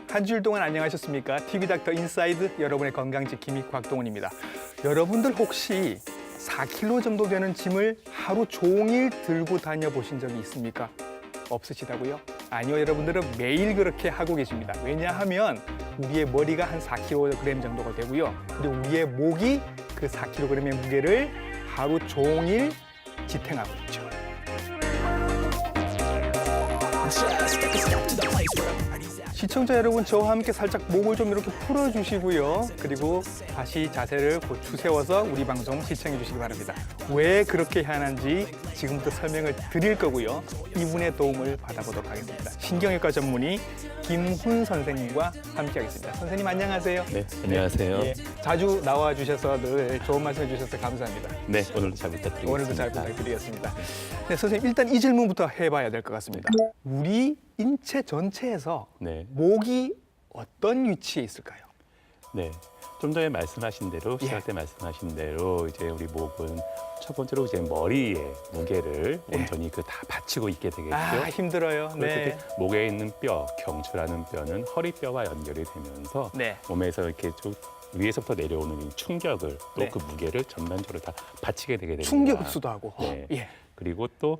한 주일 동안 안녕하셨습니까? TV 닥터 인사이드 여러분의 건강지킴이 곽동훈입니다. 여러분들 혹시 4kg 정도 되는 짐을 하루 종일 들고 다녀보신 적이 있습니까? 없으시다고요? 아니요, 여러분들은 매일 그렇게 하고 계십니다. 왜냐하면 우리의 머리가 한 4kg 정도가 되고요. 그리고 우리의 목이 그 4kg의 무게를 하루 종일 지탱하고 있죠. 시청자 여러분, 저와 함께 살짝 목을 좀 이렇게 풀어주시고요. 그리고 다시 자세를 고추 세워서 우리 방송 시청해 주시기 바랍니다. 왜 그렇게 하는지 지금부터 설명을 드릴 거고요. 이분의 도움을 받아보도록 하겠습니다. 신경외과 전문의 김훈 선생님과 함께하겠습니다. 선생님 안녕하세요. 네, 안녕하세요. 예, 자주 나와주셔서 늘 좋은 말씀 해주셔서 감사합니다. 네, 오늘도 잘 부탁드리겠습니다. 오늘도 잘 부탁드리겠습니다. 네, 선생님 일단 이 질문부터 해봐야 될 것 같습니다. 우리 인체 전체에서 네. 목이 어떤 위치에 있을까요? 네, 좀 전에 말씀하신 대로 예. 시작 때 말씀하신 대로 이제 우리 목은 첫 번째로 이제 머리의 무게를 예. 온전히 그 다 받치고 있게 되겠죠. 아, 힘들어요. 그렇게 네. 목에 있는 뼈, 경추라는 뼈는 허리뼈와 연결이 되면서 네. 몸에서 이렇게 좀 위에서부터 내려오는 이 충격을 또 네. 그 무게를 전반적으로 다 받치게 되게 됩니다. 충격 흡수도 하고. 네. 예. 그리고 또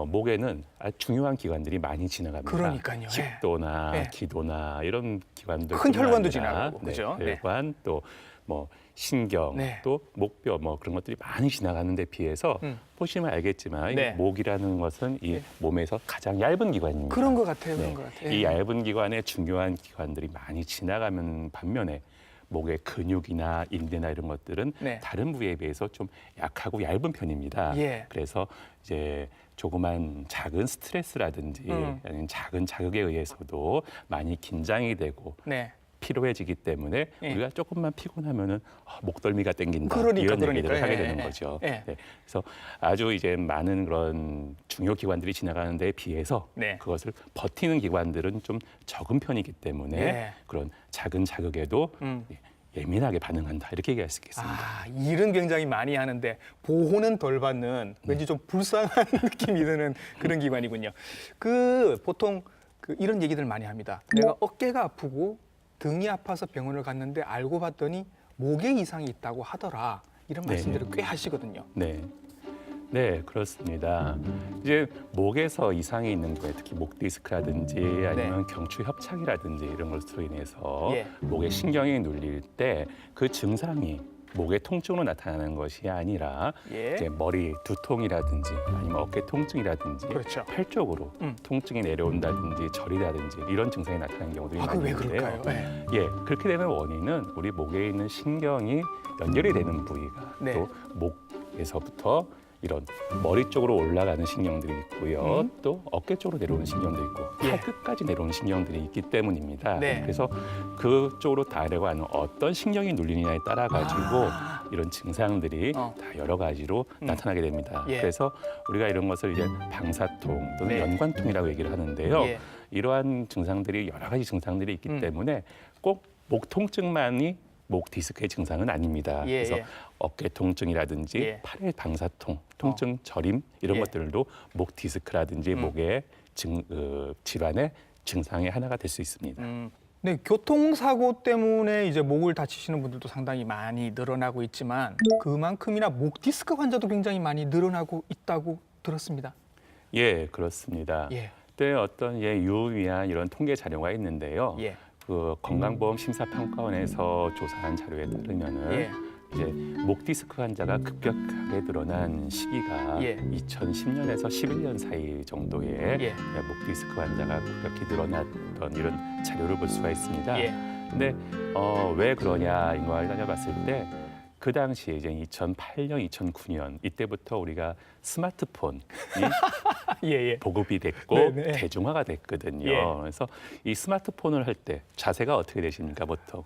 목에는 아주 중요한 기관들이 많이 지나갑니다. 그러니까요. 식도나 예. 기도나 이런 기관들 큰 혈관도 지나가고, 그죠? 네. 혈관 또 뭐 신경 네. 또 목뼈 뭐 그런 것들이 많이 지나가는 데 비해서 보시면 알겠지만 네. 이 목이라는 것은 이 네. 몸에서 가장 얇은 기관입니다. 그런 것 같아요. 네. 그런 것 같아요. 이 얇은 기관에 중요한 기관들이 많이 지나가면 반면에 목의 근육이나 인대나 이런 것들은 네. 다른 부위에 비해서 좀 약하고 얇은 편입니다. 예. 그래서 이제 조그만 작은 스트레스라든지 아니면 작은 자극에 의해서도 많이 긴장이 되고 네. 피로해지기 때문에 예. 우리가 조금만 피곤하면 목덜미가 땡긴다 그러니까, 이런 얘기들을 그러니까. 하게 예, 되는 예, 거죠. 예. 네. 그래서 아주 이제 많은 그런 중요 기관들이 지나가는 데에 비해서 네. 그것을 버티는 기관들은 좀 적은 편이기 때문에 예. 그런 작은 자극에도 예민하게 반응한다 이렇게 얘기할 수 있겠습니다. 아, 일은 굉장히 많이 하는데 보호는 덜 받는 왠지 좀 불쌍한 느낌이 드는 그런 기관이군요. 그 보통 이런 얘기들 많이 합니다. 내가 어깨가 아프고 등이 아파서 병원을 갔는데 알고 봤더니 목에 이상이 있다고 하더라. 이런 네. 말씀들을 꽤 하시거든요. 네. 네, 그렇습니다. 이제 목에서 이상이 있는 거에 특히 목 디스크라든지 아니면 경추 협착이라든지 이런 것으로 인해서 예. 목에 신경이 눌릴 때 그 증상이 목의 통증으로 나타나는 것이 아니라 예. 이제 머리 두통이라든지 아니면 어깨 통증이라든지 그렇죠. 팔 쪽으로 통증이 내려온다든지 저리다든지 이런 증상이 나타나는 경우들이 아, 많이 그왜 있는데요. 그럴까요? 네. 예, 그렇게 되는 원인은 우리 목에 있는 신경이 연결이 되는 부위가 네. 또 목에서부터 이런 머리 쪽으로 올라가는 신경들이 있고요. 또 어깨 쪽으로 내려오는 신경도 있고 예. 팔 끝까지 내려오는 신경들이 있기 때문입니다. 네. 그래서 그쪽으로 다려고 하는 어떤 신경이 눌리느냐에 따라 가지고 이런 증상들이 다 여러 가지로 나타나게 됩니다. 예. 그래서 우리가 이런 것을 이제 방사통 또는 네. 연관통이라고 얘기를 하는데요. 예. 이러한 증상들이 여러 가지 증상들이 있기 때문에 꼭 목 통증만이 목 디스크의 증상은 아닙니다. 예, 그래서 예. 어깨 통증이라든지 예. 팔의 방사통, 통증, 저림 이런 예. 것들도 목 디스크라든지 목의 질환의 증상의 하나가 될 수 있습니다. 네, 교통사고 때문에 이제 목을 다치시는 분들도 상당히 많이 늘어나고 있지만 그만큼이나 목 디스크 환자도 굉장히 많이 늘어나고 있다고 들었습니다. 예, 그렇습니다. 예. 그때 어떤 유의미한 이런 통계 자료가 있는데요. 예. 그 건강보험 심사평가원에서 조사한 자료에 따르면은 예. 이제 목 디스크 환자가 급격하게 늘어난 시기가 예. 2010년에서 11년 사이 정도에 예. 목 디스크 환자가 급격히 늘어났던 이런 자료를 볼 수가 있습니다. 예. 근데 왜 그러냐 이걸 따져봤을 때 그 당시에 이제 2008년, 2009년 이때부터 우리가 스마트폰이 예, 예. 보급이 됐고 네네. 대중화가 됐거든요. 예. 그래서 이 스마트폰을 할 때 자세가 어떻게 되십니까, 보통?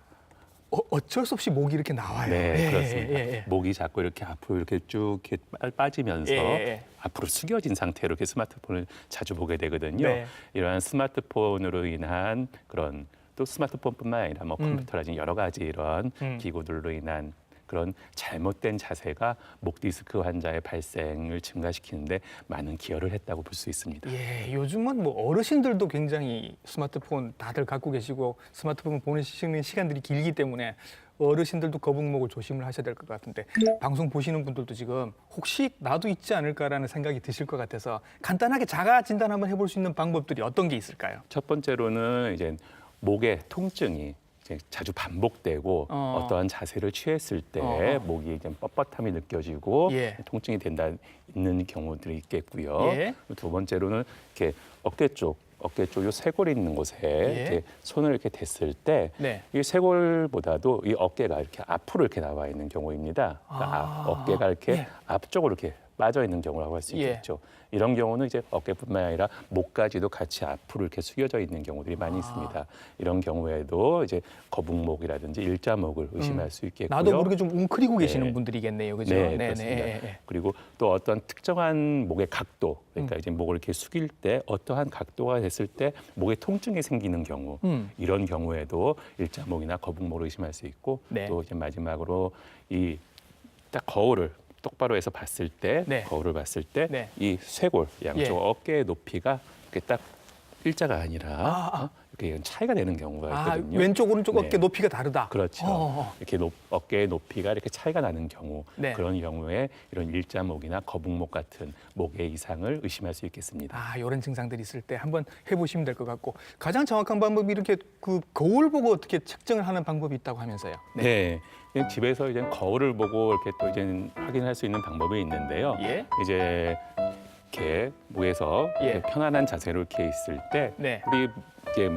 어쩔 수 없이 목이 이렇게 나와요. 네, 예, 그렇습니다. 예, 예. 목이 자꾸 이렇게 앞으로 이렇게 쭉 이렇게 빠지면서 예, 예. 앞으로 숙여진 상태로 이렇게 스마트폰을 자주 보게 되거든요. 네. 이러한 스마트폰으로 인한 그런 또 스마트폰뿐만 아니라 뭐 컴퓨터라든지 여러 가지 이런 기구들로 인한 그런 잘못된 자세가 목 디스크 환자의 발생을 증가시키는데 많은 기여를 했다고 볼 수 있습니다. 예, 요즘은 뭐 어르신들도 굉장히 스마트폰 다들 갖고 계시고 스마트폰 보내시는 시간들이 길기 때문에 어르신들도 거북목을 조심을 하셔야 될 것 같은데 방송 보시는 분들도 지금 혹시 나도 있지 않을까라는 생각이 드실 것 같아서 간단하게 자가 진단 한번 해볼 수 있는 방법들이 어떤 게 있을까요? 첫 번째로는 이제 목의 통증이 이제 자주 반복되고 어떠한 자세를 취했을 때 목이 이제 뻣뻣함이 느껴지고 예. 통증이 있는 경우들이 있겠고요. 예. 두 번째로는 이렇게 어깨 쪽 요 쇄골이 있는 곳에 이렇게 손을 이렇게 댔을 때 네. 이 쇄골보다도 이 어깨가 이렇게 앞으로 이렇게 나와 있는 경우입니다. 그러니까 어깨가 이렇게 예. 앞쪽으로 이렇게 빠져 있는 경우라고 할 수 예. 있겠죠. 이런 경우는 이제 어깨뿐만 아니라 목까지도 같이 앞으로 이렇게 숙여져 있는 경우들이 많이 있습니다. 이런 경우에도 이제 거북목이라든지 일자목을 의심할 수 있겠고요. 나도 모르게 좀 웅크리고 네. 계시는 분들이겠네요, 그죠? 네, 그렇습니다. 그리고 또 어떤 특정한 목의 각도, 그러니까 이제 목을 이렇게 숙일 때 어떠한 각도가 됐을 때 목에 통증이 생기는 경우, 이런 경우에도 일자목이나 거북목을 의심할 수 있고, 네. 또 이제 마지막으로 이 딱 거울을 똑바로 해서 봤을 때, 네. 거울을 봤을 때 네. 이 쇄골 양쪽 예. 어깨의 높이가 이렇게 딱 일자가 아니라 이렇게 차이가 되는 경우가 있거든요. 왼쪽 오른쪽 네. 어깨 높이가 다르다. 그렇죠. 이렇게 어깨의 높이가 이렇게 차이가 나는 경우, 네. 그런 경우에 이런 일자목이나 거북목 같은 목의 이상을 의심할 수 있겠습니다. 이런 증상들이 있을 때 한번 해보시면 될 것 같고 가장 정확한 방법이 이렇게 그 거울 보고 어떻게 측정을 하는 방법이 있다고 하면서요. 네. 그냥 집에서 이제 거울을 보고 이렇게 또 이제 확인할 수 있는 방법이 있는데요. 예. 이제 이렇게 목에서 예. 이렇게 편안한 자세로 이렇게 있을 때 네. 우리 이제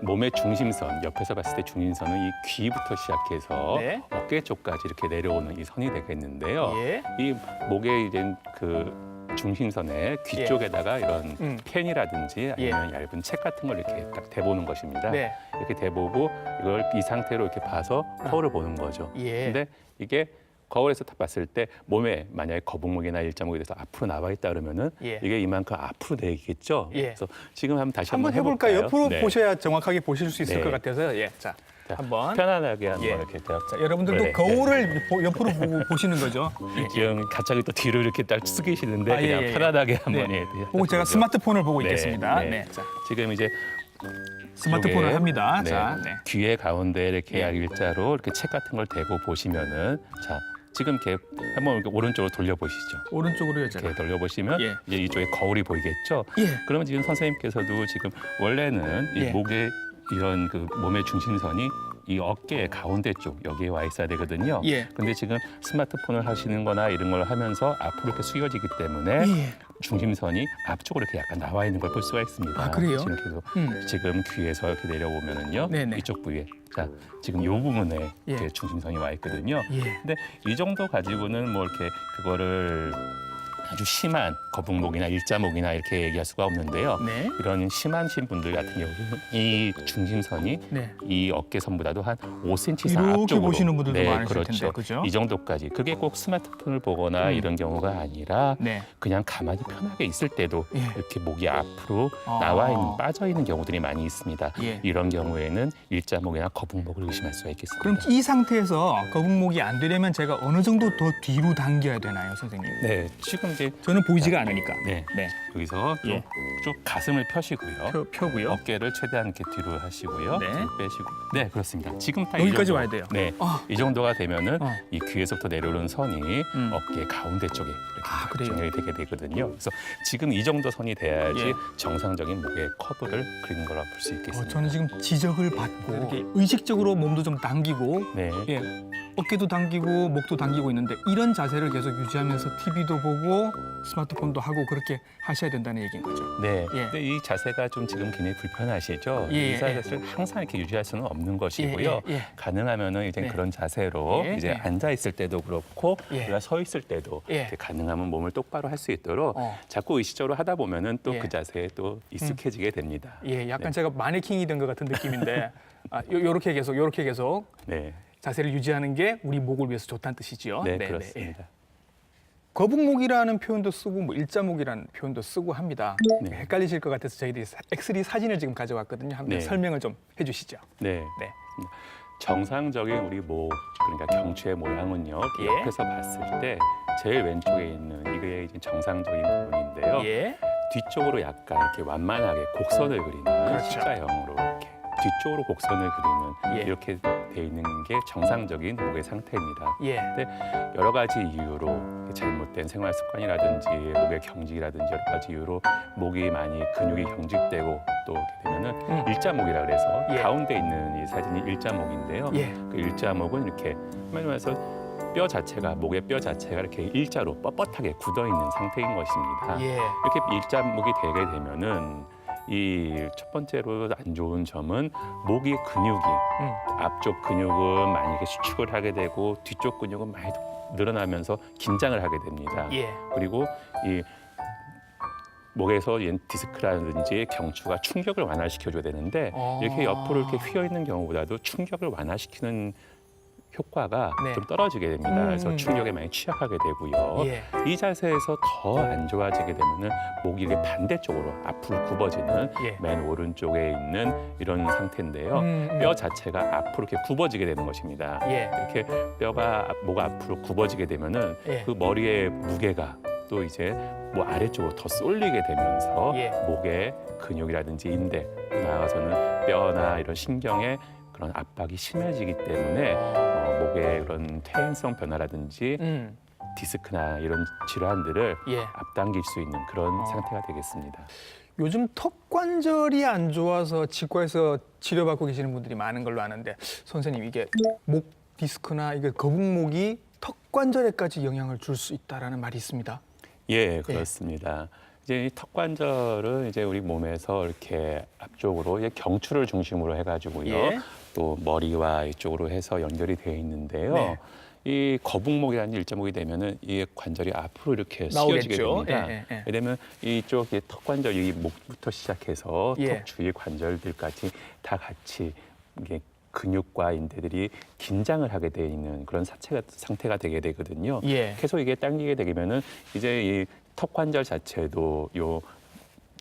몸의 중심선, 옆에서 봤을 때 중심선은 이 귀부터 시작해서 네. 어깨 쪽까지 이렇게 내려오는 이 선이 되겠는데요. 예. 이 목에 이제 그 중심선에 귀 예. 쪽에다가 이런 펜이라든지 예. 아니면 얇은 책 같은 걸 이렇게 딱 대보는 것입니다. 네. 이렇게 대보고 이걸 이 상태로 이렇게 봐서 거울을 보는 거죠. 예. 근데 이게 거울에서 딱 봤을 때 몸에 만약에 거북목이나 일자목이 돼서 앞으로 나와 있다 그러면은 예. 이게 이만큼 앞으로 되겠죠. 예. 그래서 지금 한번 다시 한번 한번 해볼까요? 해볼까요? 옆으로 네. 보셔야 정확하게 보실 수 있을 네. 것 같아서요. 예. 자, 자, 한번. 편안하게 한번 예. 이렇게 딱. 자, 여러분들도 네. 거울을 옆으로 보고 보시는 거죠. 지금 갑자기 또 뒤로 이렇게 딱 숙이시는데 예, 그냥 예. 편안하게 한번 네. 예, 보고 제가 하시죠. 스마트폰을 보고 네, 있겠습니다. 네. 네. 자, 지금 이제 스마트폰을 쪽에, 합니다. 네, 자, 네. 귀에 가운데 이렇게 예. 일자로 이렇게 책 같은 걸 대고 보시면은 자 지금 이렇게 한번 이렇게 오른쪽으로 돌려보시죠. 오른쪽으로요, 제가. 이렇게 돌려보시면 예. 이제 이쪽에 거울이 보이겠죠. 예. 그러면 지금 선생님께서도 지금 원래는 이 예. 목에 이런 그 몸의 중심선이 이 어깨의 가운데 쪽 여기에 와 있어야 되거든요. 예. 그런데 지금 스마트폰을 하시는 거나 이런 걸 하면서 앞으로 이렇게 숙여지기 때문에 예. 중심선이 앞쪽으로 이렇게 약간 나와 있는 걸 볼 수가 있습니다. 아, 그래요? 지금 계속 음. 지금 귀에서 이렇게 내려오면은요. 네네. 이쪽 부위에 자 지금 요 부분에 예. 이렇게 중심선이 와 있거든요. 예. 근데 이 정도 가지고는 뭐 이렇게 그거를 아주 심한 거북목이나 일자목이나 이렇게 얘기할 수가 없는데요. 네. 이런 심하신 분들 같은 경우는 이 중심선이 네. 이 어깨선보다도 한 5cm 이상 이렇게 앞쪽으로 보시는 분들도 많으실 그렇죠. 텐데, 그죠? 이 정도까지 그게 꼭 스마트폰을 보거나 이런 경우가 아니라 네. 그냥 가만히 편하게 있을 때도 예. 이렇게 목이 앞으로 아. 나와 있는 빠져 있는 경우들이 많이 있습니다. 예. 이런 경우에는 일자목이나 거북목을 의심할 수가 있겠습니다. 그럼 이 상태에서 거북목이 안 되려면 제가 어느 정도 더 뒤로 당겨야 되나요, 선생님? 네, 지금 이제 저는 보이지가 않으니까. 네, 네. 여기서 쭉, 예. 쭉 가슴을 펴시고요. 펴고요. 어깨를 최대한 이렇게 뒤로 하시고요. 네. 뒤로 빼시고. 네, 그렇습니다. 지금 딱 여기까지 이 정도. 와야 돼요. 네, 아. 이 정도가 되면은 어. 이 귀에서부터 내려오는 선이 어깨 가운데 쪽에 아, 이렇게 그래요? 정렬이 되게 되거든요. 그래서 지금 이 정도 선이 돼야지 예. 정상적인 목의 커브를 그리는 거라 볼 수 있겠습니다. 저는 지금 지적을 받고 이렇게 의식적으로 몸도 좀 당기고 네. 예, 어깨도 당기고 목도 당기고 있는데 이런 자세를 계속 유지하면서 TV도 보고 스마트폰도 하고 그렇게 하셔야 된다는 얘기인 거죠. 네. 예. 근데 이 자세가 좀 지금 굉장히 불편하시죠? 예, 이 자세를 항상 이렇게 유지할 수는 없는 것이고요. 예, 예. 가능하면은 이제 네. 그런 자세로 예, 이제 예. 앉아 있을 때도 그렇고 예. 우리가 서 있을 때도 예. 이렇게 가능하면 몸을 똑바로 할 수 있도록 어. 자꾸 의식적으로 하다 보면은 또 예. 그 자세에 또 익숙해지게 됩니다. 예, 약간 네. 제가 마네킹이 된 것 같은 느낌인데 요렇게 계속 네. 자세를 유지하는 게 우리 목을 위해서 좋다는 뜻이지요. 네, 예. 그렇습니다. 거북목이라는 표현도 쓰고 뭐 일자목이라는 표현도 쓰고 합니다. 네. 헷갈리실 것 같아서 저희들이 X3 사진을 지금 가져왔거든요. 한번 네. 설명을 좀 해주시죠. 네. 네. 정상적인 우리 목, 그러니까 경추의 모양은요. 예. 옆에서 봤을 때 제일 왼쪽에 있는 이게 이제 정상적인 부분인데요. 예. 뒤쪽으로 약간 이렇게 완만하게 곡선을 그리는 그렇죠. 십자형으로 이렇게 뒤쪽으로 곡선을 그리는 예. 이렇게 돼 있는 게 정상적인 목의 상태입니다. 예. 여러 가지 이유로 잘못된 생활 습관이라든지 목의 경직이라든지 여러 가지 이유로 목이 많이 근육이 경직되고 또 이렇게 되면은 일자목이라 그래서 예. 가운데 있는 이 사진이 일자목인데요. 예. 그 일자목은 이렇게 한마디로 말해서 뼈 자체가 목의 뼈 자체가 이렇게 일자로 뻣뻣하게 굳어 있는 상태인 것입니다. 예. 이렇게 일자목이 되게 되면은 이 첫 번째로 안 좋은 점은 목이 근육이 앞쪽 근육은 많이 이렇게 수축을 하게 되고 뒤쪽 근육은 많이 늘어나면서 긴장을 하게 됩니다. 예. 그리고 이 목에서 디스크라든지 경추가 충격을 완화시켜줘야 되는데 이렇게 옆으로 이렇게 휘어 있는 경우보다도 충격을 완화시키는 효과가 네. 좀 떨어지게 됩니다. 그래서 충격에 많이 취약하게 되고요. 예. 이 자세에서 더 안 좋아지게 되면은 목이 이렇게 반대쪽으로 앞으로 굽어지는 예. 맨 오른쪽에 있는 이런 상태인데요. 뼈 자체가 앞으로 이렇게 굽어지게 되는 것입니다. 예. 이렇게 뼈가 목 앞으로 굽어지게 되면은 예. 그 머리의 무게가 또 이제 뭐 아래쪽으로 더 쏠리게 되면서 예. 목의 근육이라든지 인대 나아가서는 뼈나 이런 신경에 그런 압박이 심해지기 때문에 목의 그런 퇴행성 변화라든지 디스크나 이런 질환들을 예. 앞당길 수 있는 그런 상태가 되겠습니다. 요즘 턱 관절이 안 좋아서 치과에서 치료받고 계시는 분들이 많은 걸로 아는데 선생님 이게 목 디스크나 이게 거북목이 턱 관절에까지 영향을 줄 수 있다라는 말이 있습니다. 예, 그렇습니다. 이제 이 턱 관절은 이제 우리 몸에서 이렇게 앞쪽으로 이제 경추를 중심으로 해가지고요. 예. 또 머리와 이쪽으로 해서 연결이 되어 있는데요. 네. 이 거북목이라는 일자목이 되면은 이 관절이 앞으로 이렇게 나오겠죠. 숙여지게 됩니다. 예. 왜냐하면 이쪽 턱 관절, 이 목부터 시작해서 예. 턱 주위 관절들까지 다 같이 이게 근육과 인대들이 긴장을 하게 돼 있는 그런 상태가 되게 되거든요. 예. 계속 이게 당기게 되면은 이제 이 턱 관절 자체도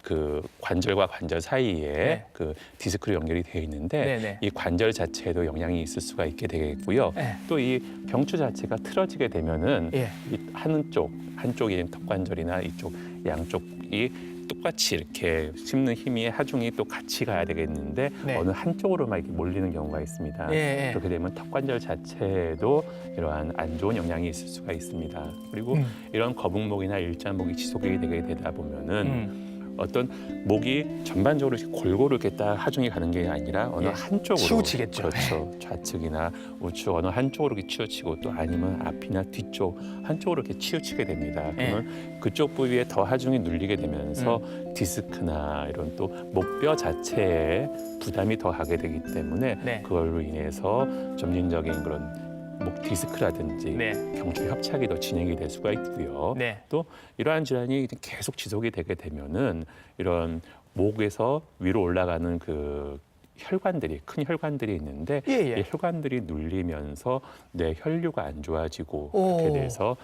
그 관절과 관절 사이에 네. 그 디스크로 연결이 되어 있는데 네네. 이 관절 자체에도 영향이 있을 수가 있게 되겠고요. 네. 또 이 경추 자체가 틀어지게 되면은 예. 이 한쪽이 턱 관절이나 이쪽 양쪽이 똑같이 이렇게 씹는 힘이 하중이 또 같이 가야 되겠는데 네. 어느 한쪽으로만 이렇게 몰리는 경우가 있습니다. 예. 그렇게 되면 턱 관절 자체에도 이러한 안 좋은 영향이 있을 수가 있습니다. 그리고 이런 거북목이나 일자목이 지속이 되게 되다 보면은 어떤 목이 전반적으로 이렇게 골고루 이렇게 딱 하중이 가는 게 아니라 어느 예. 한쪽으로 치우치겠죠. 그렇죠. 좌측이나 우측 어느 한쪽으로 이렇게 치우치고 또 아니면 앞이나 뒤쪽 한쪽으로 이렇게 치우치게 됩니다. 그러면 그쪽 부위에 더 하중이 눌리게 되면서 디스크나 이런 또 목뼈 자체에 부담이 더 가게 되기 때문에 네. 그걸로 인해서 점진적인 그런 목 디스크라든지 네. 경추 협착이 더 진행이 될 수가 있고요. 네. 또 이러한 질환이 계속 지속이 되게 되면은 이런 목에서 위로 올라가는 그 혈관들이 큰 혈관들이 있는데 예. 이 혈관들이 눌리면서 뇌 혈류가 안 좋아지고 오. 그렇게 돼서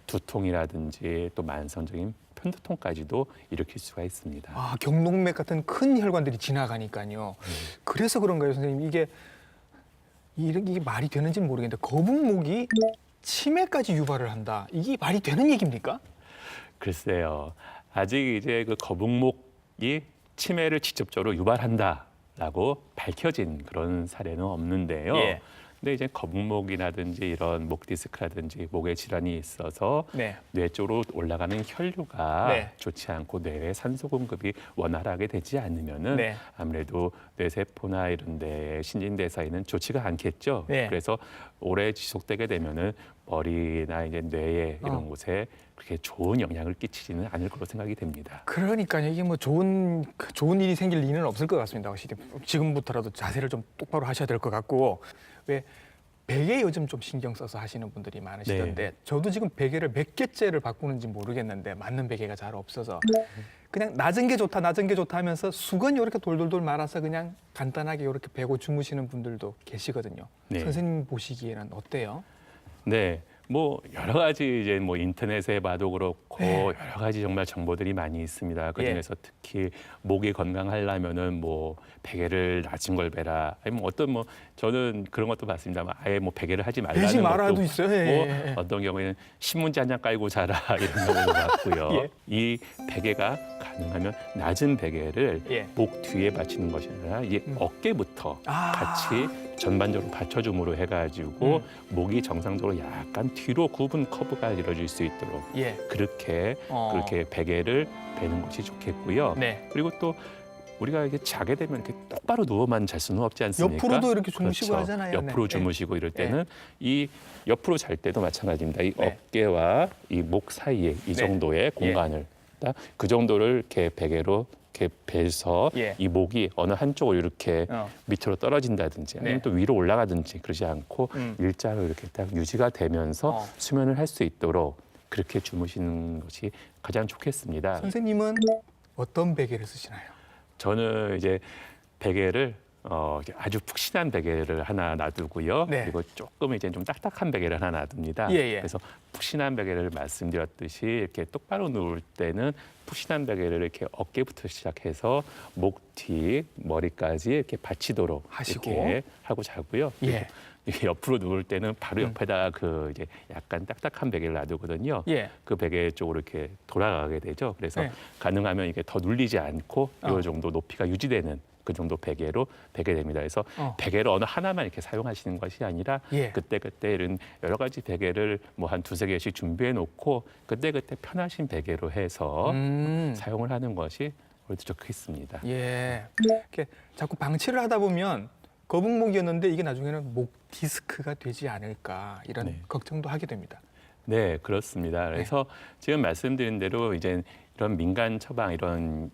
두통이라든지 또 만성적인 편두통까지도 일으킬 수가 있습니다. 아, 경동맥 같은 큰 혈관들이 지나가니까요. 그래서 그런가요, 선생님? 이게 말이 되는지는 모르겠는데 거북목이 치매까지 유발을 한다. 이게 말이 되는 얘기입니까? 글쎄요. 아직 이제 그 거북목이 치매를 직접적으로 유발한다라고 밝혀진 그런 사례는 없는데요. 예. 근데 이제 거북목이라든지 이런 목 디스크라든지 목에 질환이 있어서 네. 뇌 쪽으로 올라가는 혈류가 네. 좋지 않고 뇌에 산소 공급이 원활하게 되지 않으면은 네. 아무래도 뇌세포나 이런 데 신진대사에는 좋지가 않겠죠. 네. 그래서 오래 지속되게 되면은 머리나 이제 뇌에 이런 곳에 그렇게 좋은 영향을 끼치지는 않을 거로 생각이 됩니다. 그러니까요. 이게 뭐 좋은 일이 생길 리는 없을 것 같습니다. 확실히 지금부터라도 자세를 좀 똑바로 하셔야 될 것 같고 왜 베개 요즘 좀 신경 써서 하시는 분들이 많으시던데 저도 지금 베개를 몇 개째를 바꾸는지 모르겠는데 맞는 베개가 잘 없어서 그냥 낮은 게 좋다 하면서 수건이 이렇게 돌돌돌 말아서 그냥 간단하게 이렇게 베고 주무시는 분들도 계시거든요. 네. 선생님 보시기에는 어때요? 네. 뭐 여러 가지 이제 뭐 인터넷에 봐도 그렇고 네. 여러 가지 정말 정보들이 많이 있습니다. 그 예. 중에서 특히 목이 건강하려면은 뭐 베개를 낮은 걸 베라. 아니 뭐 어떤 뭐 저는 그런 것도 봤습니다만 아예 뭐 베개를 하지 말라는 베지 말아도 것도 있어요. 있고 예. 어떤 경우에는 신문지 한 장 깔고 자라 이런 경우도 봤고요. 예. 이 베개가 가능하면 낮은 베개를 예. 목 뒤에 받치는 것이 아니라 이 어깨부터 아. 같이 전반적으로 받쳐줌으로 해가지고 목이 정상적으로 약간 뒤로 굽은 커브가 이루어질 수 있도록 예. 그렇게 베개를 베는 것이 좋겠고요. 네. 그리고 또 우리가 이렇게 자게 되면 이렇게 똑바로 누워만 잘 수는 없지 않습니까? 옆으로도 이렇게 주무시고 그렇죠. 하잖아요. 옆으로 네. 주무시고 이럴 때는 이 옆으로 잘 때도 마찬가지입니다. 이 네. 어깨와 이 목 사이에 이 네. 정도의 공간을 딱 그 정도를 이렇게 베개로 이렇게 베서 예. 이 목이 어느 한쪽으로 이렇게 밑으로 떨어진다든지 아니면 네. 또 위로 올라가든지 그러지 않고 음. 일자로 이렇게 딱 유지가 되면서 수면을 할 수 있도록 그렇게 주무시는 것이 가장 좋겠습니다. 선생님은 어떤 베개를 쓰시나요? 저는 이제 베개를 이제 아주 푹신한 베개를 하나 놔두고요. 네. 그리고 조금 이제 좀 딱딱한 베개를 하나 놔둡니다. 예, 예. 그래서 푹신한 베개를 말씀드렸듯이 이렇게 똑바로 누울 때는 푹신한 베개를 이렇게 어깨부터 시작해서 목 뒤 머리까지 이렇게 받치도록 하시고. 이렇게 하고 자고요. 예. 이게 옆으로 누울 때는 바로 옆에다가 그 이제 약간 딱딱한 베개를 놔두거든요. 예. 그 베개 쪽으로 이렇게 돌아가게 되죠. 그래서 네. 가능하면 이게 더 눌리지 않고 이 정도 높이가 유지되는 그 정도 베개로 베게 됩니다. 그래서 베개를 어느 하나만 이렇게 사용하시는 것이 아니라 예. 그때그때 이런 여러 가지 베개를 뭐 한 두세 개씩 준비해 놓고 그때그때 편하신 베개로 해서 사용을 하는 것이 오히려 좋겠습니다. 예. 이렇게 자꾸 방치를 하다 보면 거북목이었는데 이게 나중에는 목 디스크가 되지 않을까 이런 네. 걱정도 하게 됩니다. 네, 그렇습니다. 그래서 지금 말씀드린 대로 이제 이런 민간 처방 이런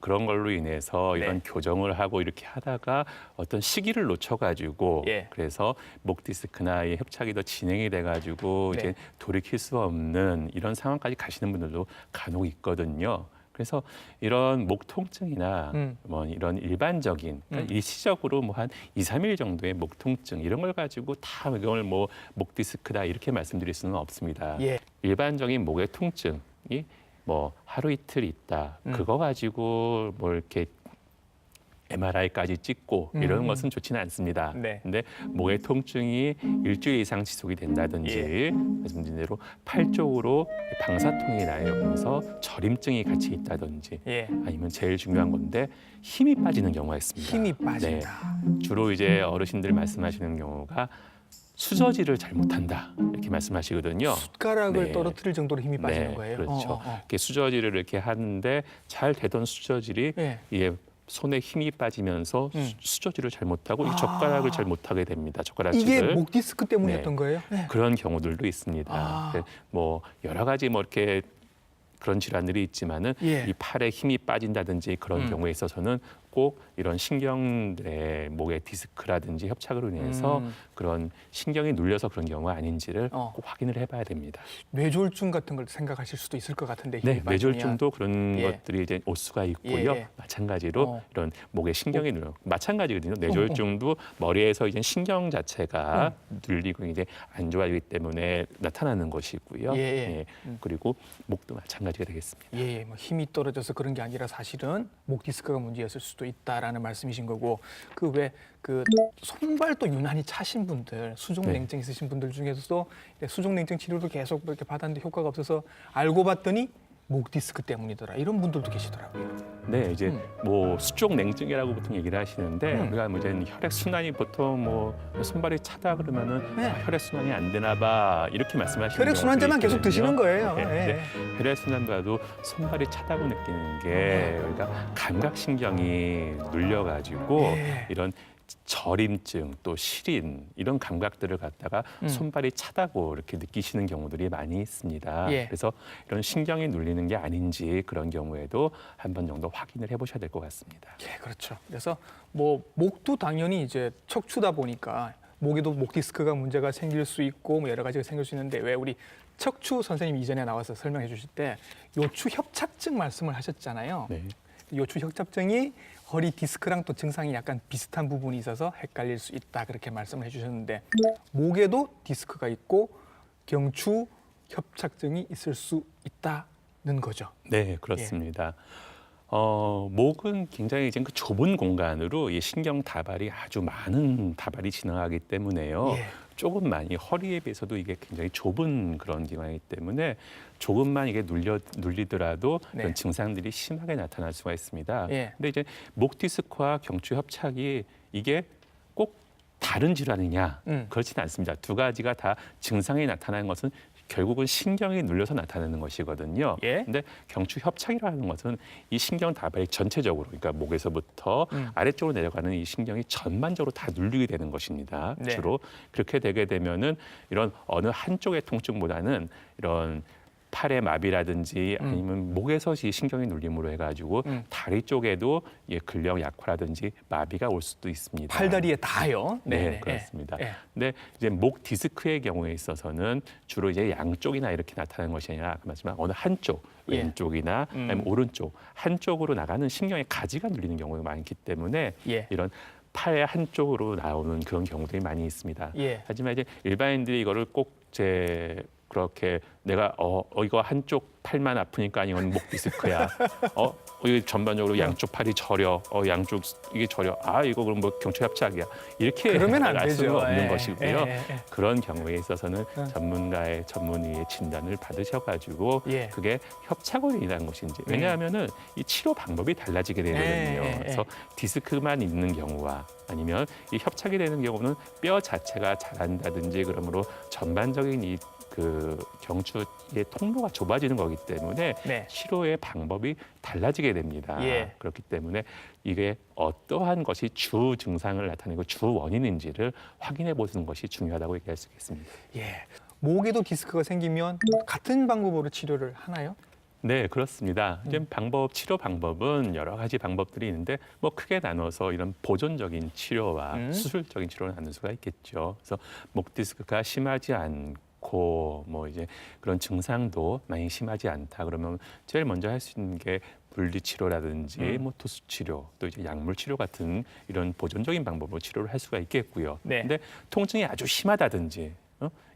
그런 걸로 인해서 이런 교정을 하고 이렇게 하다가 어떤 시기를 놓쳐가지고 예. 그래서 목 디스크나 이 협착이 더 진행이 돼가지고 네. 이제 돌이킬 수 없는 이런 상황까지 가시는 분들도 간혹 있거든요. 그래서 이런 목 통증이나 뭐 이런 일반적인 그러니까 일시적으로 뭐 한 2, 3일 정도의 목 통증 이런 걸 가지고 다 이걸 뭐 목 디스크다 이렇게 말씀드릴 수는 없습니다. 예. 일반적인 목의 통증이 뭐 하루 이틀 있다. 그거 가지고 뭐 이렇게 MRI까지 찍고 이런 것은 좋지는 않습니다. 네. 근데 목의 통증이 일주일 이상 지속이 된다든지 말씀드린 대로 팔 쪽으로 방사통이 나면서 저림증이 같이 있다든지 예. 아니면 제일 중요한 건데 힘이 빠지는 경우가 있습니다. 힘이 빠진다. 네. 주로 이제 어르신들 말씀하시는 경우가 수저질을 잘못한다 이렇게 말씀하시거든요. 숟가락을 네. 떨어뜨릴 정도로 힘이 빠지는 네, 거예요. 그렇죠. 이렇게 수저질을 이렇게 하는데 잘 되던 수저질이 예. 이게 손에 힘이 빠지면서 수저질을 잘못하고 이 젓가락을 잘 못하게 됩니다. 이게 젓가락질을. 목 디스크 때문이었던 네. 거예요? 네. 그런 경우들도 있습니다. 아. 뭐 여러 가지 뭐 이렇게 그런 질환들이 있지만은 예. 이 팔에 힘이 빠진다든지 그런 경우에 있어서는 꼭 이런 신경들의 목의 디스크라든지 협착으로 인해서 그런 신경이 눌려서 그런 경우가 아닌지를 꼭 확인을 해봐야 됩니다. 뇌졸중 같은 걸 생각하실 수도 있을 것 같은데 힘이 네, 빠지면. 뇌졸중도 그런 예. 것들이 이제 올 수가 있고요. 예. 마찬가지로 이런 목의 신경이 눌려 마찬가지거든요. 뇌졸중도 머리에서 이제 신경 자체가 눌리고 이제 안 좋아지기 때문에 나타나는 것이고요. 예, 예. 예. 그리고 목도 마찬가지가 되겠습니다. 예, 뭐 힘이 떨어져서 그런 게 아니라 사실은 목 디스크가 문제였을 수도 있다라는 말씀이신 거고 그 왜 그 손발도 유난히 차신 분들 수족 냉증 있으신 분들 중에서도 수족 냉증 치료를 계속 이렇게 받았는데 효과가 없어서 알고 봤더니 목 디스크 때문이더라 이런 분들도 계시더라고요. 네, 이제 뭐 수족 냉증이라고 보통 얘기를 하시는데 우리가 뭐 이제 혈액 순환이 보통 뭐 손발이 차다 그러면은 네. 혈액 순환이 안 되나 봐 이렇게 말씀하시는 혈액 순환제만 계속 경우도 드시는 있거든요. 거예요. 네, 예. 근데 혈액 순환보다도 손발이 차다고 느끼는 게 우리가 감각신경이 눌려가지고 예. 이런 저림증 또 시린 이런 감각들을 갖다가 손발이 차다고 이렇게 느끼시는 경우들이 많이 있습니다. 예. 그래서 이런 신경이 눌리는 게 아닌지 그런 경우에도 한 번 정도 확인을 해보셔야 될 것 같습니다. 예, 그렇죠. 그래서 뭐 목도 당연히 이제 척추다 보니까 목에도 목 디스크가 문제가 생길 수 있고 뭐 여러 가지가 생길 수 있는데 왜 우리 척추 선생님 이전에 나와서 설명해 주실 때 요추 협착증 말씀을 하셨잖아요. 네. 요추 협착증이 허리 디스크랑 또 증상이 약간 비슷한 부분이 있어서 헷갈릴 수 있다 그렇게 말씀을 해주셨는데 목에도 디스크가 있고 경추 협착증이 있을 수 있다는 거죠. 네, 그렇습니다. 목은 굉장히 이제 그 좁은 공간으로 이 신경 다발이 아주 많은 다발이 지나가기 때문에요. 예. 조금만 이 허리에 비해서도 이게 굉장히 좁은 그런 기관이기 때문에 조금만 이게 눌리더라도 네. 그런 증상들이 심하게 나타날 수가 있습니다. 예. 근데 이제 목 디스크와 경추 협착이 이게 꼭 다른 질환이냐? 그렇지는 않습니다. 두 가지가 다 증상이 나타나는 것은 결국은 신경이 눌려서 나타나는 것이거든요. 예. 근데 경추 협착이라는 것은 이 신경 다발이 전체적으로, 그러니까 목에서부터 아래쪽으로 내려가는 이 신경이 전반적으로 다 눌리게 되는 것입니다. 네. 주로 그렇게 되게 되면은 이런 어느 한쪽의 통증보다는 이런 팔의 마비라든지 아니면 목에서 이 신경이 눌림으로 해가지고 다리 쪽에도 근력 약화라든지 마비가 올 수도 있습니다. 팔다리에 다요. 네, 네네. 그렇습니다. 예. 근데 이제 목 디스크의 경우에 있어서는 주로 이제 양쪽이나 이렇게 나타나는 것이 아니라 아까 말씀한 어느 한쪽, 예. 왼쪽이나 아니면 오른쪽 한쪽으로 나가는 신경의 가지가 눌리는 경우가 많기 때문에 예. 이런 팔의 한쪽으로 나오는 그런 경우들이 많이 있습니다. 예. 하지만 이제 일반인들이 이거를 꼭 그렇게 내가 이거 한쪽 팔만 아프니까 아니면 목 디스크야. 이게 전반적으로 양쪽 팔이 저려. 양쪽 이게 저려. 이거 그럼 뭐 경추 협착이야. 이렇게 그러면 안 알 수는 되죠. 없는 예, 것이고요. 예. 그런 경우에 있어서는 전문의의 진단을 받으셔가지고 예. 그게 협착으로 인한 것인지. 왜냐하면은 이 치료 방법이 달라지게 되거든요. 예. 그래서 디스크만 있는 경우와 아니면 이 협착이 되는 경우는 뼈 자체가 자란다든지 그러므로 전반적인 그 경추의 통로가 좁아지는 거기 때문에 네. 치료의 방법이 달라지게 됩니다. 예. 그렇기 때문에 이게 어떠한 것이 주 증상을 나타내고 주 원인인지를 확인해 보는 것이 중요하다고 얘기할 수 있겠습니다. 예. 목에도 디스크가 생기면 같은 방법으로 치료를 하나요? 네, 그렇습니다. 이제 치료 방법은 여러 가지 방법들이 있는데 뭐 크게 나눠서 이런 보존적인 치료와 수술적인 치료를 나눌 수가 있겠죠. 그래서 목 디스크가 심하지 않고 뭐 이제 그런 증상도 많이 심하지 않다 그러면 제일 먼저 할 수 있는 게 물리 치료라든지 뭐 투수 치료 또 이제 약물 치료 같은 이런 보존적인 방법으로 치료를 할 수가 있겠고요. 네. 근데 통증이 아주 심하다든지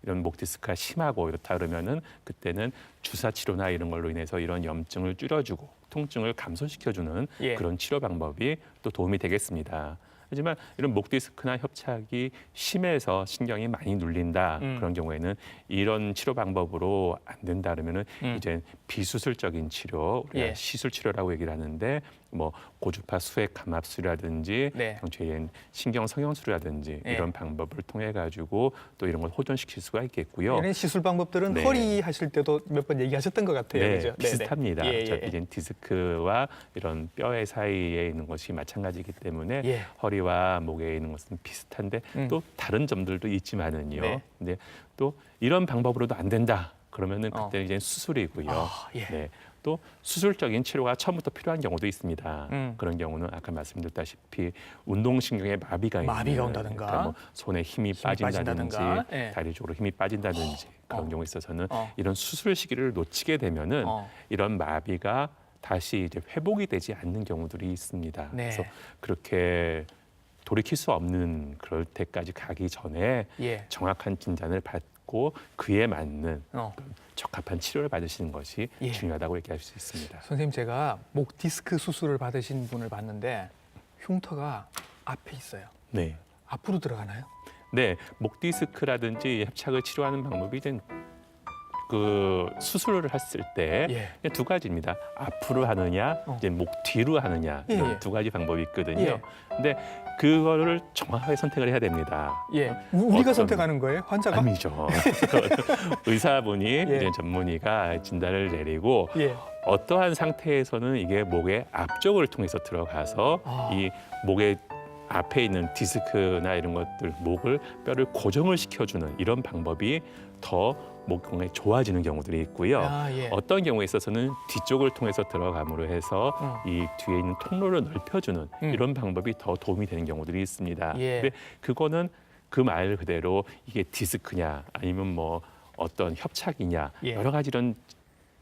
이런 목 디스크가 심하고 이렇다 그러면은 그때는 주사 치료나 이런 걸로 인해서 이런 염증을 줄여주고 통증을 감소시켜주는 예. 그런 치료 방법이 또 도움이 되겠습니다. 하지만 이런 목 디스크나 협착이 심해서 신경이 많이 눌린다 그런 경우에는 이런 치료 방법으로 안 된다 그러면은 이제 비수술적인 치료, 우리가 예. 시술 치료라고 얘기를 하는데 뭐 고주파 수액 감압술이라든지 네. 경추의 신경 성형술이라든지 예. 이런 방법을 통해 가지고 또 이런 걸 호전시킬 수가 있겠고요. 이런 시술 방법들은 네. 허리 하실 때도 몇 번 얘기하셨던 것 같아요. 네, 그죠? 비슷합니다. 예, 예. 어차피 이제 디스크와 이런 뼈의 사이에 있는 것이 마찬가지이기 때문에 예. 허리와 목에 있는 것은 비슷한데 또 다른 점들도 있지만은요. 네. 근데 또 이런 방법으로도 안 된다. 그러면은 어. 그때 이제 수술이고요. 예. 네. 또 수술적인 치료가 처음부터 필요한 경우도 있습니다. 음. 그런 경우는 아까 말씀드렸다시피 운동신경에 마비가 마비가 온다든가. 그러니까 뭐 손에 힘이 빠진다든지 빠진다든가. 예. 다리 쪽으로 힘이 빠진다든지 그런 경우에 있어서는 어. 이런 수술 시기를 놓치게 되면은 이런 마비가 다시 이제 회복이 되지 않는 경우들이 있습니다. 네. 그래서 그렇게 돌이킬 수 없는 그럴 때까지 가기 전에 예. 정확한 진단을 받고 그에 맞는 어. 적합한 치료를 받으시는 것이 예. 중요하다고 얘기할 수 있습니다. 선생님, 제가 목 디스크 수술을 받으신 분을 봤는데 흉터가 앞에 있어요. 네. 앞으로 들어가나요? 네, 목 디스크라든지 협착을 치료하는 방법이 이제 그 수술을 했을 때 예. 두 가지입니다. 앞으로 하느냐, 이제 목 뒤로 하느냐 예, 이런 예. 두 가지 방법이 있거든요. 예. 근데 그거를 정확하게 선택을 해야 됩니다. 예. 우리가 어떤- 선택하는 거예요? 환자가? 아니죠. 의사분이 예. 이제 전문의가 진단을 내리고 예. 어떠한 상태에서는 이게 목의 앞쪽을 통해서 들어가서 이 목의 앞에 있는 디스크나 이런 것들, 뼈를 고정을 시켜주는 이런 방법이 더 목 건강이 좋아지는 경우들이 있고요. 예. 어떤 경우에 있어서는 뒤쪽을 통해서 들어감으로 해서 이 뒤에 있는 통로를 넓혀주는 이런 방법이 더 도움이 되는 경우들이 있습니다. 예. 근데 그거는 그 말 그대로 이게 디스크냐 아니면 뭐 어떤 협착이냐 예. 여러 가지 이런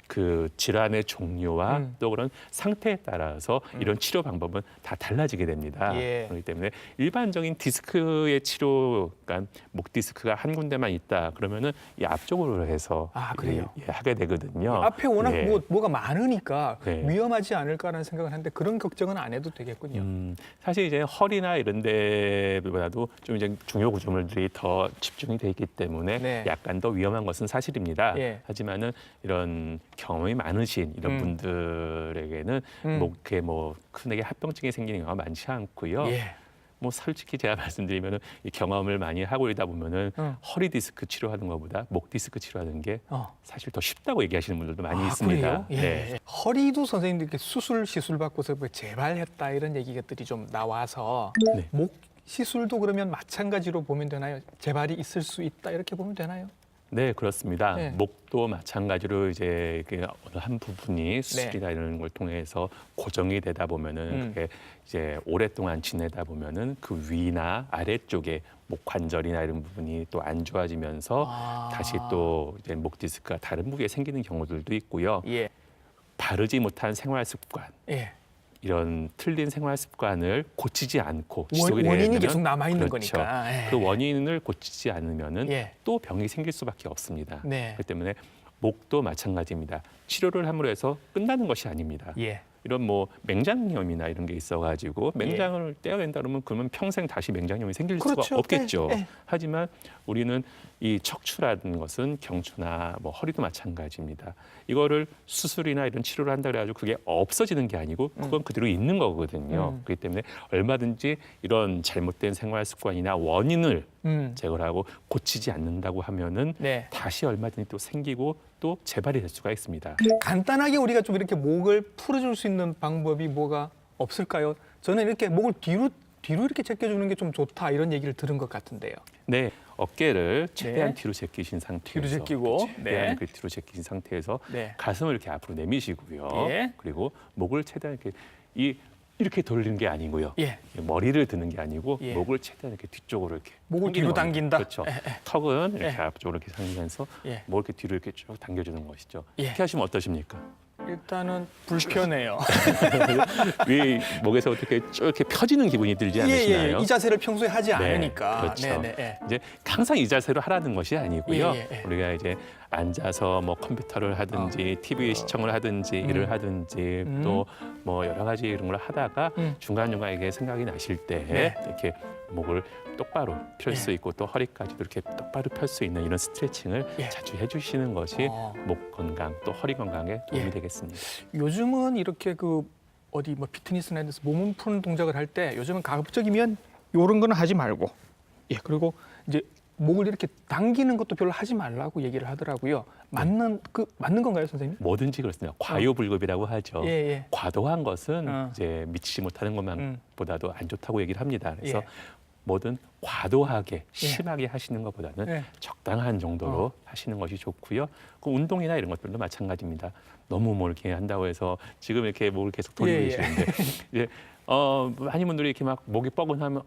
그 질환의 종류와 또 그런 상태에 따라서 이런 치료 방법은 다 달라지게 됩니다. 예. 그렇기 때문에 일반적인 디스크의 치료, 그러니까 목 디스크가 한 군데만 있다 그러면은 이 앞쪽으로 해서 그래요? 하게 되거든요. 앞에 워낙 예. 뭐가 많으니까 네. 위험하지 않을까라는 생각을 하는데 그런 걱정은 안 해도 되겠군요. 사실 이제 허리나 이런 데보다도 좀 이제 중요 구조물들이 더 집중이 돼 있기 때문에 네. 약간 더 위험한 것은 사실입니다. 예. 하지만은 이런 경험이 많으신 이런 분들에게는 목에 뭐 크게 합병증이 생기는 경우가 많지 않고요. 예. 뭐 솔직히 제가 말씀드리면은 이 경험을 많이 하고 있다 보면은 허리 디스크 치료하는 것보다 목 디스크 치료하는 게 사실 더 쉽다고 얘기하시는 분들도 많이 있습니다. 그래요? 예. 네. 허리도 선생님들 이렇게 시술 받고서 뭐 재발했다 이런 얘기들이 좀 나와서 네. 목 시술도 그러면 마찬가지로 보면 되나요? 재발이 있을 수 있다 이렇게 보면 되나요? 네, 그렇습니다. 네. 목도 마찬가지로 이제 그 어느 한 부분이 수술이나 이런 걸 통해서 고정이 되다 보면은 그게 이제 오랫동안 지내다 보면은 그 위나 아래쪽에 목 관절이나 이런 부분이 또 안 좋아지면서 다시 또 이제 목 디스크가 다른 부위에 생기는 경우들도 있고요. 예. 바르지 못한 생활 습관, 예. 이런 틀린 생활 습관을 고치지 않고 지속이 원인이 되면 계속 남아 있는 그렇죠. 거니까. 예. 그 원인을 고치지 않으면은 예. 또 병이 생길 수밖에 없습니다. 네. 그렇기 때문에 목도 마찬가지입니다. 치료를 함으로 해서 끝나는 것이 아닙니다. 예. 이런 뭐 맹장염이나 이런 게 있어가지고 맹장을 떼어낸다 그러면 평생 다시 맹장염이 생길 그렇죠. 수가 없겠죠. 예. 하지만 우리는 이 척추라는 것은 경추나 뭐 허리도 마찬가지입니다. 이거를 수술이나 이런 치료를 한다 그래가지고 그게 없어지는 게 아니고 그건 그대로 있는 거거든요. 그렇기 때문에 얼마든지 이런 잘못된 생활 습관이나 원인을 제거를 하고 고치지 않는다고 하면은 네. 다시 얼마든지 또 생기고 또 재발이 될 수가 있습니다. 간단하게 우리가 좀 이렇게 목을 풀어줄 수 있는 방법이 뭐가 없을까요? 저는 이렇게 목을 뒤로 이렇게 제껴주는 게 좀 좋다 이런 얘기를 들은 것 같은데요. 네, 어깨를 최대한 네. 뒤로 제끼신 상태에서 뒤로 제끼고, 최대한 네. 그 뒤로 제끼신 상태에서 네. 가슴을 이렇게 앞으로 내미시고요. 예. 그리고 목을 최대한 이렇게 돌리는 게 아니고요. 예. 머리를 드는 게 아니고 예. 목을 최대한 이렇게 뒤쪽으로 이렇게 목을 당기는 뒤로 겁니다. 당긴다? 그렇죠. 예, 턱은 이렇게 예. 앞쪽으로 이렇게 당기면서 예. 목을 이렇게 뒤로 이렇게 쭉 당겨주는 것이죠. 예. 이렇게 하시면 어떠십니까? 일단은 불편해요. 위 목에서 어떻게 쭉 이렇게 펴지는 기분이 들지 않으시나요? 이 자세를 평소에 하지 네, 않으니까. 그렇죠. 네, 네. 이제 항상 이 자세로 하라는 것이 아니고요. 예, 예. 우리가 이제 앉아서 뭐 컴퓨터를 하든지 TV 시청을 하든지 일을 하든지 또 뭐 여러 가지 이런 걸 하다가 중간중간 이게 생각이 나실 때 네. 이렇게 목을 똑바로 펼 수 있고 또 허리까지도 이렇게 똑바로 펼 수 있는 이런 스트레칭을 예. 자주 해주시는 것이 어. 목 건강 또 허리 건강에 도움이 예. 되겠습니다. 요즘은 이렇게 그 어디 뭐 피트니스나 이런 데서 몸을 푸는 동작을 할 때 요즘은 가급적이면 요런 거는 하지 말고 그리고 이제 목을 이렇게 당기는 것도 별로 하지 말라고 얘기를 하더라고요. 맞는 건가요, 선생님? 뭐든지 그렇습니다. 과요불급이라고 하죠. 예. 과도한 것은 어. 이제 미치지 못하는 것만보다도 안 좋다고 얘기를 합니다. 그래서 예. 뭐든 과도하게 심하게 하시는 것보다는 예. 적당한 정도로 하시는 것이 좋고요. 그 운동이나 이런 것들도 마찬가지입니다. 너무 뭐 이렇게 한다고 해서 지금 이렇게 목을 계속 돌리고 예. 계시는데 이제 많은 분들이 이렇게 막 목이 뻐근하면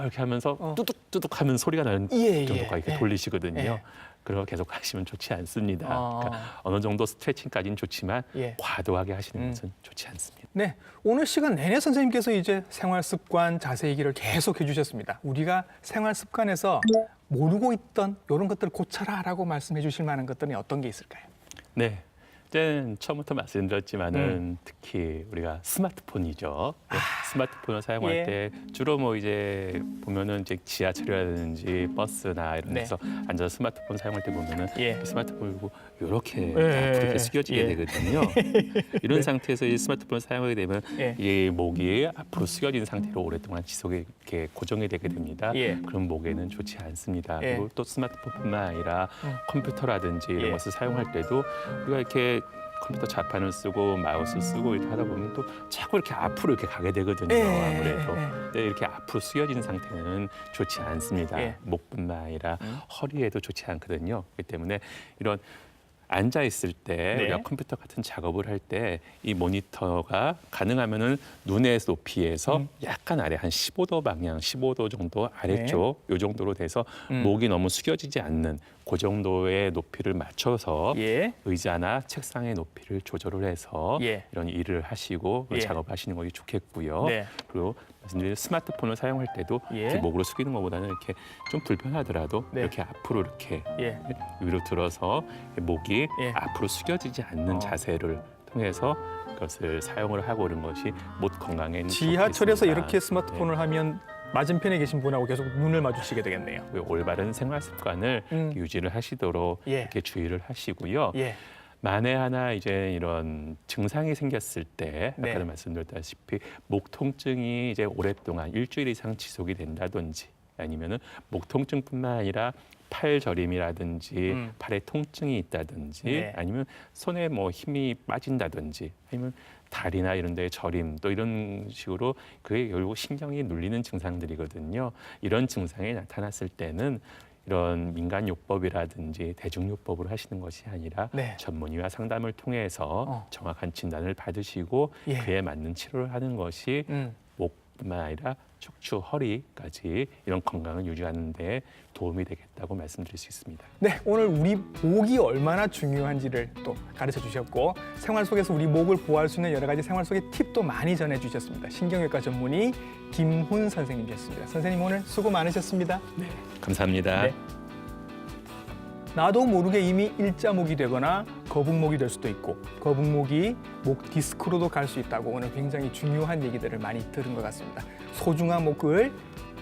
이렇게 하면서 뚜둑뚜둑 하면 소리가 나는 정도까지 이렇게 돌리시거든요. 예. 그거 계속 하시면 좋지 않습니다. 어. 그러니까 어느 정도 스트레칭까지는 좋지만 예. 과도하게 하시는 것은 좋지 않습니다. 네, 오늘 시간 내내 선생님께서 이제 생활 습관 자세 얘기를 계속 해주셨습니다. 우리가 생활 습관에서 모르고 있던 이런 것들을 고쳐라라고 말씀해 주실 만한 것들은 어떤 게 있을까요? 네. 이제 처음부터 말씀드렸지만은 특히 우리가 스마트폰이죠. 네, 스마트폰을 사용할 예. 때 주로 뭐 이제 보면은 이제 지하철이라든지 버스나 이런 네. 데서 앉아서 스마트폰 사용할 때 보면은 예. 이 스마트폰을 보고 이렇게 예. 앞으로 이렇게 숙여지게 예. 되거든요. 이런 상태에서 이 스마트폰을 사용하게 되면 예. 이 목이 앞으로 숙여진 상태로 오랫동안 지속이 이렇게 고정이 되게 됩니다. 예. 그럼 목에는 좋지 않습니다. 예. 그리고 또 스마트폰뿐만 아니라 컴퓨터라든지 이런 예. 것을 사용할 때도 우리가 이렇게 컴퓨터 자판을 쓰고 마우스 쓰고 이렇게 하다 보면 또 자꾸 이렇게 앞으로 이렇게 가게 되거든요. 아무래도 근데 이렇게 앞으로 숙여진 상태는 좋지 않습니다. 예. 목뿐만 아니라 허리에도 좋지 않거든요. 그렇기 때문에 이런 앉아 있을 때 네. 우리가 컴퓨터 같은 작업을 할 때 이 모니터가 가능하면은 눈의 높이에서 약간 아래 한 15도 방향, 15도 정도 아래쪽 요 정도로 돼서 목이 너무 숙여지지 않는 그 정도의 높이를 맞춰서 예. 의자나 책상의 높이를 조절을 해서 예. 이런 일을 하시고 예. 작업하시는 것이 좋겠고요. 네. 그리고 말씀드린 스마트폰을 사용할 때도 예. 이렇게 목으로 숙이는 것보다는 이렇게 좀 불편하더라도 네. 이렇게 앞으로 이렇게 예. 위로 들어서 목이 예. 앞으로 숙여지지 않는 자세를 통해서 그것을 사용을 하고 그런 것이 목 건강에 지하철에서 좋겠습니다. 이렇게 스마트폰을 하면 맞은편에 계신 분하고 계속 눈을 마주치게 되겠네요. 그 올바른 생활 습관을 유지를 하시도록 예. 이렇게 주의를 하시고요. 예. 만에 하나 이제 이런 증상이 생겼을 때 네. 아까도 말씀드렸다시피 목 통증이 이제 오랫동안 일주일 이상 지속이 된다든지 아니면은 목 통증뿐만 아니라 팔 저림이라든지 팔에 통증이 있다든지 네. 아니면 손에 뭐 힘이 빠진다든지 아니면 다리나 이런 데에 저림 또 이런 식으로 그게 결국 신경이 눌리는 증상들이거든요. 이런 증상이 나타났을 때는 이런 민간요법이라든지 대중요법으로 하시는 것이 아니라 네. 전문의와 상담을 통해서 정확한 진단을 받으시고 예. 그에 맞는 치료를 하는 것이 목뿐만 아니라 척추, 허리까지 이런 건강을 유지하는 데 도움이 되겠다고 말씀드릴 수 있습니다. 네, 오늘 우리 목이 얼마나 중요한지를 또 가르쳐 주셨고 생활 속에서 우리 목을 보호할 수 있는 여러 가지 생활 속의 팁도 많이 전해 주셨습니다. 신경외과 전문의 김훈 선생님이었습니다. 선생님 오늘 수고 많으셨습니다. 네, 감사합니다. 네. 나도 모르게 이미 일자목이 되거나 거북목이 될 수도 있고 거북목이 목 디스크로도 갈 수 있다고 오늘 굉장히 중요한 얘기들을 많이 들은 것 같습니다. 소중한 목을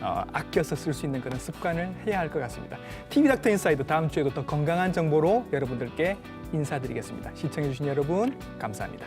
아껴서 쓸 수 있는 그런 습관을 해야 할 것 같습니다. TV 닥터 인사이드 다음 주에도 더 건강한 정보로 여러분들께 인사드리겠습니다. 시청해 주신 여러분 감사합니다.